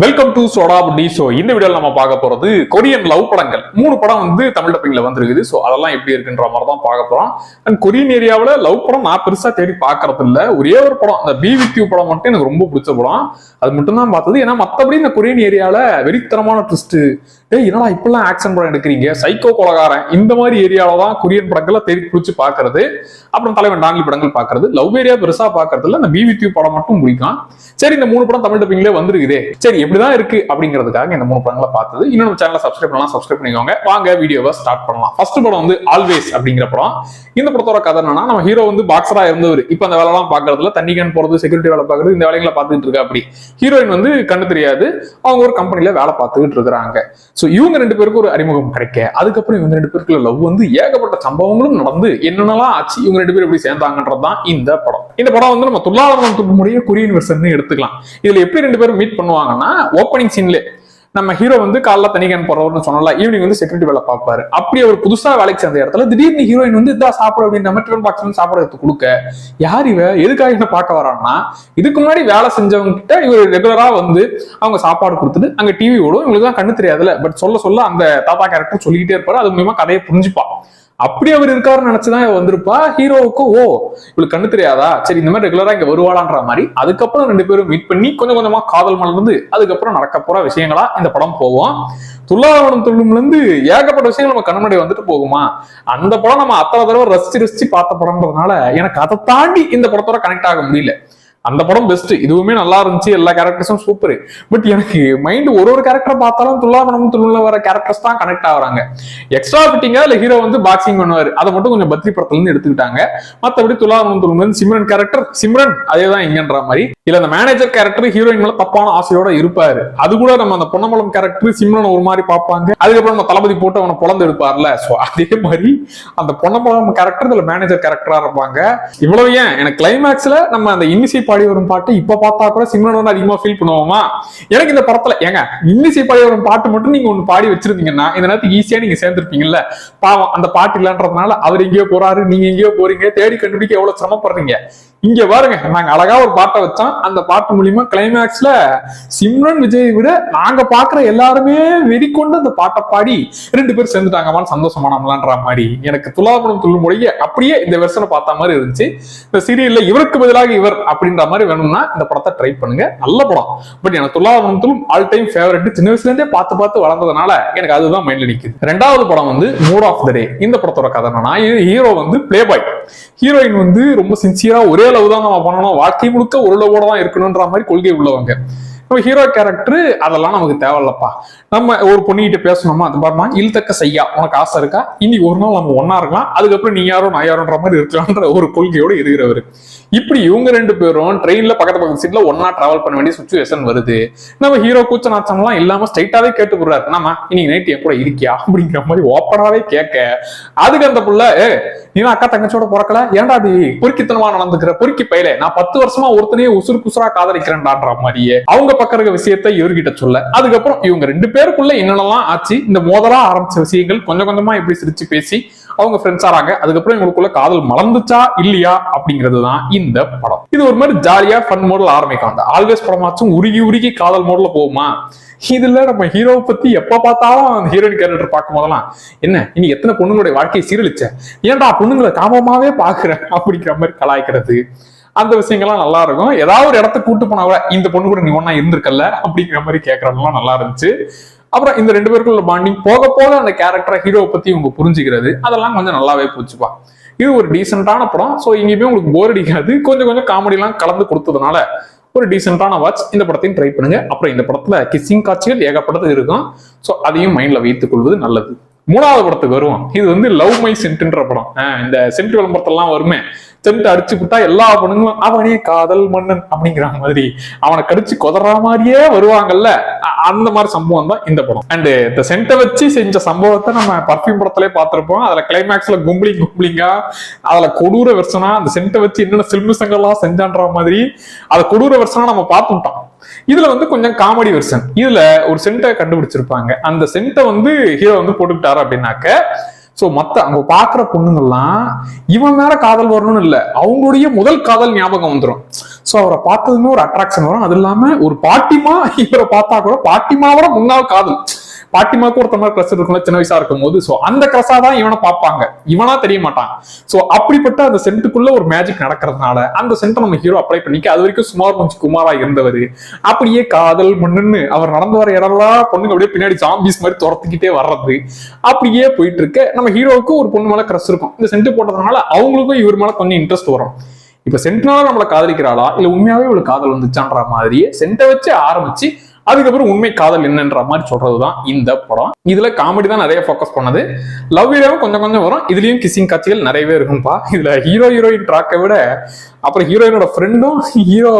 Welcome to soda Buti. So இந்த வீடியோவில் நம்ம பார்க்க போறது கொரியன் லவ் படங்கள். 3 படம் வந்து தமிழ் டப்பிங்ல வந்துருக்குது. ஸோ அதெல்லாம் எப்படி இருக்குன்ற மாதிரி தான் பார்க்க போறோம். அண்ட் கொரியன் ஏரியாவில் லவ் படம் நான் பெருசா தேடி பார்க்கறது இல்லை. ஒரே ஒரு படம், அந்த பி வித் யூ படம் மட்டும் எனக்கு ரொம்ப பிடிச்ச படம். அது மட்டும் தான் பார்த்தது. ஏன்னா மற்றபடி இந்த கொரியன் ஏரியாவில் வெறித்தனமான ட்விஸ்ட், என்னடா இப்பெல்லாம் ஆக்ஷன் படம் எடுக்கிறீங்க, சைக்கோ கொலகாரன், இந்த மாதிரி ஏரியாவில தான் கொரியன் படங்களை தேடி பிடிச்சி பார்க்கறது. அப்புறம் தலைவன் டாங்கி படங்கள் பார்க்கறது. லவ் ஏரியா பெருசா பார்க்கறது இல்லை. அந்த பி வித் யூ படம் மட்டும் பிடிக்கும். சரி, இந்த 3 படம் தமிழ் டப்பிங்லேயே வந்துருக்குதே, சரி எப்படிதான் இருக்கு அப்படிங்கிறதுக்காக இந்த 3 படங்களை பார்த்தது. இன்னொரு சேனலை சப்ஸ்கிரைப் பண்ணலாம், சப்ஸ்கிரைப் பண்ணிக்கோங்க. வாங்க வீடியோவை ஸ்டார்ட் பண்ணலாம். ஃபர்ஸ்ட் படம் வந்து ஆல்வேஸ் அப்படிங்கிற படம். இந்த படத்தோட கதை என்னன்னா, நம்ம ஹீரோ வந்து பாக்ஸரா இருந்தவர். இப்ப அந்த வேலைலாம் பாக்குறதுல தண்ணி கேன் போறது, செக்யூரிட்டி வேலை பார்க்கறது, இந்த வேலைகளை பார்த்துட்டு இருக்கா. அப்படி ஹீரோயின் வந்து கண்ணு தெரியாது, அவங்க ஒரு கம்பெனில வேலை பார்த்துக்கிட்டு இருக்கிறாங்க. சோ இவங்க 2 பேருக்கு ஒரு அறிமுகம் கிடைக்க, அதுக்கப்புறம் இவங்க 2 பேருக்குள்ள லவ் வந்து ஏகப்பட்ட சம்பவங்களும் நடந்து என்னென்னலாம் ஆச்சு, இவங்க 2 பேரும் எப்படி சேர்ந்தாங்கன்றதுதான் இந்த படம். இந்த படம் வந்து நம்ம துல்லாதவனம் துள்ளுமுடிய கொரியன் வெர்ஷன் எடுத்துக்கலாம். இதுல எப்படி 2 பேரும் மீட் பண்ணுவாங்கன்னா, ஓப்பனிங் சீன்ல நம்ம ஹீரோ வந்து காலைல தனி கேன் போறவர்னு சொன்னால, ஈவினிங் வந்து செக்யூரிட்டி வேலை பார்ப்பாரு. அப்படி அவர் புதுசா வேலைக்கு சேர்ந்த இடத்துல திடீர்னு ஹீரோயின் வந்து இதான் சாப்பிட அப்படின்னு நம்ம டிஃபன் பாக்ஸ் வந்து சாப்பிட எடுத்து கொடுக்க, யார் இவ எதுக்காக என்ன பார்க்க வரான்னா, இதுக்கு முன்னாடி வேலை செஞ்சவங்க கிட்ட இவர் ரெகுலரா வந்து அவங்க சாப்பாடு கொடுத்துட்டு அங்க டிவி ஓடும். இவங்களுக்கு தான் கண்ணு தெரியாதுல, பட் சொல்ல சொல்ல அந்த தாத்தா கேரக்டர் சொல்லிக்கிட்டே இருப்பாரு. அது மூலமா கதையை புரிஞ்சுப்பா. அப்படி அவர் இருக்காருன்னு நினைச்சுதான் வந்திருப்பா. ஹீரோவுக்கும் ஓ இவளுக்கு கண்ணு தெரியாதா, சரி இந்த மாதிரி ரெகுலரா இங்க வருவாளான்ற மாதிரி. அதுக்கப்புறம் 2 பேரும் மீட் பண்ணி கொஞ்சம் கொஞ்சமா காதல் மலர்ந்து அதுக்கப்புறம் நடக்க போற விஷயங்களா இந்த படம் போவோம். துல்லாதவனம் துள்ளும்ல இருந்து ஏகப்பட்ட விஷயங்கள் நம்ம கண்முன்னாடி வந்துட்டு போகுமா. அந்த படம் நம்ம அத்தனை தடவை ரசிச்சு பார்த்த படம்ன்றதுனால எனக்கு அதை தாண்டி இந்த படத்தோட கனெக்ட் ஆக முடியல. அந்த படம் பெஸ்ட், இதுவுமே நல்லா இருந்துச்சு, எல்லா கேரக்டர்ஸும் சூப்பர். பட் எனக்கு மைண்ட் ஒரு கேரக்டர் பார்த்தாலும் துல்லாதவனம் துள்ளும்ல வர கேரக்டர்ஸ் தான் கனெக்ட் ஆகுறாங்க. எக்ஸ்ட்ரா ஃபிட்டிங்கா இல்ல ஹீரோ வந்து பாக்ஸிங் பண்ணுவாரு, அதை மட்டும் கொஞ்சம் பத்ரி படத்துல இருந்து எடுத்துக்கிட்டாங்க. மற்றபடி துல்லாதவனம் துள்ளும்ல இருந்து சிம்ரன் கேரக்டர், சிம்ரன் அதேதான் இங்கன்ற மாதிரி. இல்ல அந்த மேனேஜர் கேரக்டர் ஹீரோயின் மேல தப்பான ஆசையோட இருப்பாரு. அது கூட நம்ம அந்த பொன்னம்பலம் கேரக்டர் சிம்ரன் ஒரு மாதிரி பார்ப்பாங்க. அதுக்கப்புறம் நம்ம தளபதி போட்டு அவனை பொழந்து எடுப்பார்ல, சோ அதே மாதிரி அந்த பொன்னம்பலம் கேரக்டர் இதுல மேனேஜர் கேரக்டரா இருப்பாங்க. இவ்வளவு ஏன் எனக்கு கிளைமேக்ஸ்ல நம்ம அந்த இன்னிசை பாடி வரும் பாட்டு இப்ப பார்த்தா கூட சிம்ரன் வந்து அதிகமா ஃபீல் பண்ணுவோமா. எனக்கு இந்த படத்துல ஏங்க இன்னிசை பாடி வரும் பாட்டு மட்டும் நீங்க ஒண்ணு பாடி வச்சிருந்தீங்கன்னா இந்த நேரத்துக்கு ஈஸியா நீங்க சேர்ந்திருப்பீங்கல்ல. பாவம் அந்த பாட்டு இல்லன்றதுனால அவர் எங்கேயோ போறாரு, நீங்க எங்கேயோ போறீங்க, தேடி கண்டுபிடிக்க எவ்வளவு சிரமப்படுறீங்க. இங்க பாருங்க, நாங்க அழகா ஒரு பாட்டை வச்சோம். அந்த பாட்டு மூலியமா கிளைமேக்ஸ்ல சிம்ரன் விஜய் விட நாங்க பாக்குற எல்லாருமே வெறிக்கொண்டு அந்த பாட்டை பாடி 2 பேர் சேர்ந்துட்டாங்கன்னு சந்தோஷமானம்லான்ற மாதிரி. எனக்கு துல்லாதவனம் துள்ளுமுடிய அப்படியே இந்த வெர்ஷனை பார்த்த மாதிரி இருந்துச்சு. இந்த சீரியல்ல இவருக்கு பதிலாக இவர் அப்படின்ற மாதிரி வேணும்னா இந்த படத்தை ட்ரை பண்ணுங்க, நல்ல படம். பட் எனக்கு துல்லாதவனம் துள்ளும் ஆல் டைம் ஃபேவரட். சின்ன வயசுல இருந்தே பார்த்து வளர்ந்ததுனால எனக்கு அதுதான் மைண்ட்ல நிக்குது. 2வது படம் வந்து மூட் ஆஃப் த டே. இந்த படத்தோட கதை என்னன்னா, ஹீரோ வந்து பிளே பாய், ஹீரோயின் வந்து ரொம்ப சின்சியரா ஒரே லவ் தான் நம்ம பண்ணணும், வாழ்க்கை முழுக்க ஒரு லவோட தான் இருக்கணும்ன்ற மாதிரி கொள்கை உள்ளவங்க. ஹீரோ கேரக்டர் அதெல்லாம் நமக்கு தேவையில்லப்பா. நம்ம ஒரு பொண்ணுகிட்ட பேசணுமா, அது பாருமா இழுத்தக்க செய்யா, உனக்கு ஆசை இருக்கா, இன்னைக்கு ஒரு நாள் நம்ம ஒன்னா இருக்கலாம், அதுக்கப்புறம் நீ யாரோ நான் யாரோன்ற மாதிரி இருக்கலான்ற ஒரு கொள்கையோட இருக்கிறவர். இப்படி இவங்க 2 பேரும் ட்ரெயின்ல பக்கத்து சீட்ல ஒன்னா டிராவல் பண்ண வேண்டிய சுச்சுவேஷன் வருது. நம்ம ஹீரோ கூச்ச நாச்சம்லாம் இல்லாம ஸ்ட்ரைட்டாவே கேட்டு போடுறாரு, நாம இன்னைக்கு நைட் என் கூட இருக்கியா அப்படிங்கிற மாதிரி ஓப்பனாவே கேட்க, அதுக்கு அந்த புள்ள நீ அக்கா தங்கச்சியோட பிறக்கல, ஏன்டா அது பொறுக்கித்தனமா நடந்துக்கிற பொறுக்கி பையில, நான் 10 வருஷமா ஒருத்தனையே உசுரா காதலிக்கிறேன்டான்ற மாதிரியே அவங்க பக்கம் இருக்க விஷயத்த இவர்கிட்ட சொல்ல, அதுக்கப்புறம் இவங்க 2 பேருக்குள்ள என்னென்னலாம் ஆச்சு, இந்த மோதலா ஆரம்பிச்ச விஷயங்கள் கொஞ்சம் கொஞ்சமா எப்படி சிரிச்சு பேசி அவங்க ஃப்ரெண்ட்ஸ் ஆறாங்க, அதுக்கப்புறம் இவங்களுக்குள்ள காதல் மலர்ந்துச்சா இல்லையா அப்படிங்கிறது தான் இந்த படம். இது ஒரு மாதிரி ஜாலியா ஃபன் மோட்ல ஆரம்பிக்கும். அந்த ஆல்வேஸ் படமாச்சும் உருகி காதல் மோட்ல போகுமா. இதுல நம்ம ஹீரோவை பத்தி எப்ப பார்த்தாலும் அந்த ஹீரோயின் கேரக்டர் பார்க்கும் போதெல்லாம், என்ன இனி எத்தனை பொண்ணுங்களுடைய வாழ்க்கையை சீரழிச்ச, ஏன்டா பொண்ணுங்களை காமமாவே பாக்குறேன் அப்படிங்கிற மாதிரி கலாய்க்கிறது, அந்த விஷயங்கள்லாம் நல்லா இருக்கும். ஏதாவது ஒரு இடத்த கூட்டு போனா கூட இந்த பொண்ணு கூட நீ ஒன்னா இருந்திருக்கல அப்படிங்கிற மாதிரி கேட்கறதுலாம் நல்லா இருந்துச்சு. அப்புறம் இந்த 2 பேருக்குள்ள பாண்டிங் போக போக அந்த கேரக்டரை ஹீரோவை பத்தி இவங்க புரிஞ்சுக்கிறது, அதெல்லாம் கொஞ்சம் நல்லாவே போச்சுப்பா. இது ஒரு டீசென்டான படம். ஸோ இங்கேயுமே உங்களுக்கு போர் அடிக்காது, கொஞ்சம் காமெடி எல்லாம் கலந்து கொடுத்ததுனால ஒரு டீசென்டான வாட்ச். இந்த படத்தையும் ட்ரை பண்ணுங்க. அப்புறம் இந்த படத்துல கிஸ்ஸிங் காட்சிகள் ஏகப்பட்டது இருக்கும். ஸோ அதையும் மைண்ட்ல வைத்துக் கொள்வது நல்லது. 3வது படத்துக்கு வருவோம். இது வந்து லவ் மை சென்ட்ன்ற படம். இந்த சென்ட் விளம்பரத்தெல்லாம் வருமே, சென்ட் அடிச்சு விட்டா எல்லா பொண்ணுங்களும் அவனே காதல் மன்னன் அப்படிங்கிற மாதிரி அவனை கடிச்சு கொதற மாதிரியே வருவாங்கல்ல, அந்த மாதிரி சம்பவம் தான் இந்த படம். அண்ட் இந்த சென்ட்டை வச்சு செஞ்ச சம்பவத்தை நம்ம பர்ஃபியூம் படத்திலே பார்த்திருப்போம். அதுல கிளைமேக்ஸ்ல கும்பிளிங்கா அதுல கொடூர வெர்ஷனா அந்த சென்ட்டை வச்சு என்னென்ன சில்மிசங்கள்லாம் செஞ்சான்ற மாதிரி அதை கொடூர வெர்ஷனா நம்ம பார்த்துட்டோம். இதுல வந்து கொஞ்சம் காமெடி வெர்ஷன். இதுல ஒரு சென்ட்டை கண்டுபிடிச்சிருப்பாங்க, அந்த சென்ட்டை வந்து ஹீரோ வந்து போட்டுக்கிட்டாரு அப்படின்னாக்க, சோ மத்த அங்க பாக்குற பொண்ணுங்கள்லாம் இவன் மேல காதல் வரணும்னு இல்ல, அவங்களுடைய முதல் காதல் ஞாபகம் வந்துடும். சோ அவரை பார்த்ததுமே ஒரு அட்ராக்ஷன் வரும். அது இல்லாம ஒரு பாட்டிமா இவரை பார்த்தா கூட பாட்டிமாவோட முன்னாள் காதல், பாட்டிமாக்கு ஒருத்த மாதிரி கிரஸ் இருக்கும்ல சின்ன வயசா இருக்கும் போது, சோ அந்த கிரஸா தான் இவனை பார்ப்பாங்க, இவனா தெரிய மாட்டான். சோ அப்படிப்பட்ட அந்த சென்ட்டுக்குள்ள ஒரு மேஜிக் நடக்கிறதுனால அந்த சென்ட்டை நம்ம ஹீரோ அப்ளை பண்ணிக்க, அது வரைக்கும் சுமார் கொஞ்சம் குமாரா இருந்தவர் அப்படியே காதல் மண்ணுன்னு அவர் நடந்து வர இடம்லாம் பொண்ணுங்க அப்படியே பின்னாடி ஜாம்பிஸ் மாதிரி துரத்துக்கிட்டே வர்றது அப்படியே போயிட்டு இருக்க, நம்ம ஹீரோவுக்கு ஒரு பொண்ணு மேல கிரஸ் இருக்கும். இந்த சென்ட் போட்டதுனால அவங்களுக்கும் இவர் மேல கொஞ்சம் இன்ட்ரெஸ்ட் வரும். இப்ப சென்ட்னால நம்மளை காதலிக்கிறாளா இல்ல உண்மையாவே இவளுக்கு காதல் வந்துச்சான்ற மாதிரியே சென்ட்டை வச்சு ஆரம்பிச்சு அதுக்கப்புறம் உண்மை காதல் என்னன்ற மாதிரி சொல்றதுதான் இந்த படம். இதுல காமெடி தான் நிறைய ஃபோக்கஸ் பண்ணது, லவ் ஹீரோவும் கொஞ்சம் கொஞ்சம் வரும், இதுலயும் கிசிங் காட்சிகள் நிறையவே இருக்கும்பா. இதுல ஹீரோ ஹீரோயின் ட்ராக்கை விட அப்புறம் ஹீரோயினோட ஃப்ரெண்டும் ஹீரோ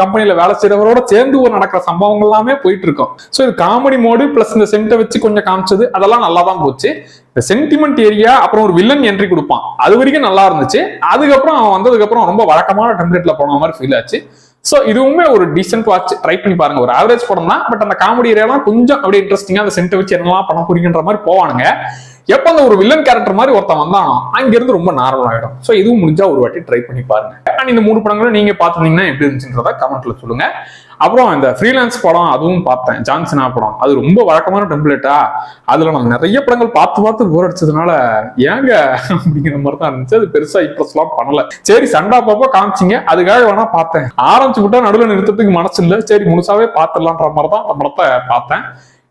கம்பெனில வேலை செய்யறவரோட சேர்ந்து ஒரு நடக்கிற சம்பவங்கள் எல்லாமே போயிட்டு இருக்கும். ஸோ இது காமெடி மோடு பிளஸ் இந்த சென்ட்டை வச்சு கொஞ்சம் காமிச்சது அதெல்லாம் நல்லா தான் போச்சு. இந்த சென்டிமெண்ட் ஏரியா அப்புறம் ஒரு வில்லன் என்ட்ரி கொடுப்பான், அது வரைக்கும் நல்லா இருந்துச்சு. அதுக்கப்புறம் அவன் வந்ததுக்கு அப்புறம் ரொம்ப வழக்கமான டெம்ப்ளேட்ல போன மாதிரி ஃபீல் ஆச்சு. சோ இதுவுமே ஒரு டீசென்ட் வாட்ச், ட்ரை பண்ணி பாருங்க. ஒரு ஆவரேஜ் படம் தான், பட் அந்த காமெடி ஏரியாலாம் கொஞ்சம் அப்படியே இன்ட்ரெஸ்டிங்கா அந்த சென்ட்டை வச்சு என்னெல்லாம் பண்ண புரியுன்ற மாதிரி போவானுங்க. எப்ப அந்த ஒரு வில்லன் கேரக்டர் மாதிரி ஒருத்தன் வந்தானோ அங்கிருந்து ரொம்ப நார்மல் ஆயிடும். சோ இதுவும் முடிஞ்சா ஒரு வாட்டி ட்ரை பண்ணி பாருங்க. அண்ட் இந்த 3 படங்களும் நீங்க பாத்துருந்தீங்கன்னா எப்படி இருந்துச்சுன்றத கமெண்ட்ல சொல்லுங்க. அப்புறம் இந்த ஃப்ரீலான்ஸ் படம் அதுவும் பார்த்தேன், ஜான்சனா படம். அது ரொம்ப வழக்கமான டெம்ப்ளேட்டா, அதுல நம்ம நிறைய படங்கள் பார்த்து போர் அடிச்சதுனால ஏங்க அப்படிங்கிற மாதிரி தான் இருந்துச்சு. அது பெருசா இம்ப்ரெஸ் எல்லாம் பண்ணல. சரி சண்டா பாப்பா காமிச்சிங்க, அதுக்காக வேணா பார்த்தேன். ஆரம்பிச்சு விட்டா நடுவில் நிறுத்தத்துக்கு மனசு இல்லை, சரி முழுசாவே பார்த்துடலான்ற மாதிரி தான் அந்த படத்தை பார்த்தேன்.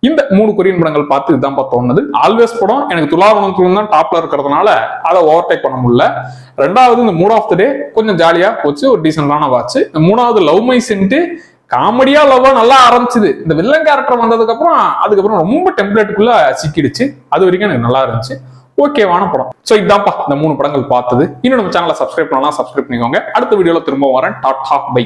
இந்த 3 கொரியன் படங்கள் பார்த்து இதுதான் தோணுது. ஆல்வேஸ் படம் எனக்கு துலாவணத்துக்கு தான் டாப்ல இருக்கிறதுனால அதை ஓவர்டேக் பண்ண முடியல. 2வது இந்த மூட் ஆஃப் த டே கொஞ்சம் ஜாலியா போச்சு, ஒரு டீசென்டான வாட்ச். 3வது லவ் மை சென்ட் காமெடியா லவ்வா நல்லா ஆரம்பிச்சுது. இந்த வில்லன் கேரக்டர் வந்ததுக்கு அப்புறம் அதுக்கப்புறம் ரொம்ப டெம்ப்ளேட்டுக்குள்ள சிக்கிடுச்சு. அது வரைக்கும் எனக்கு நல்லா இருந்துச்சு, ஓகேவான படம். சோ இதான்ப்பா இந்த 3 படங்கள் பார்த்தது. இன்னும் நம்ம சேனலை சப்ஸ்கிரைப் பண்ணலாம், சப்ஸ்கிரைப் பண்ணிக்கோங்க. அடுத்த வீடியோல திரும்ப வரேன். Tata bye.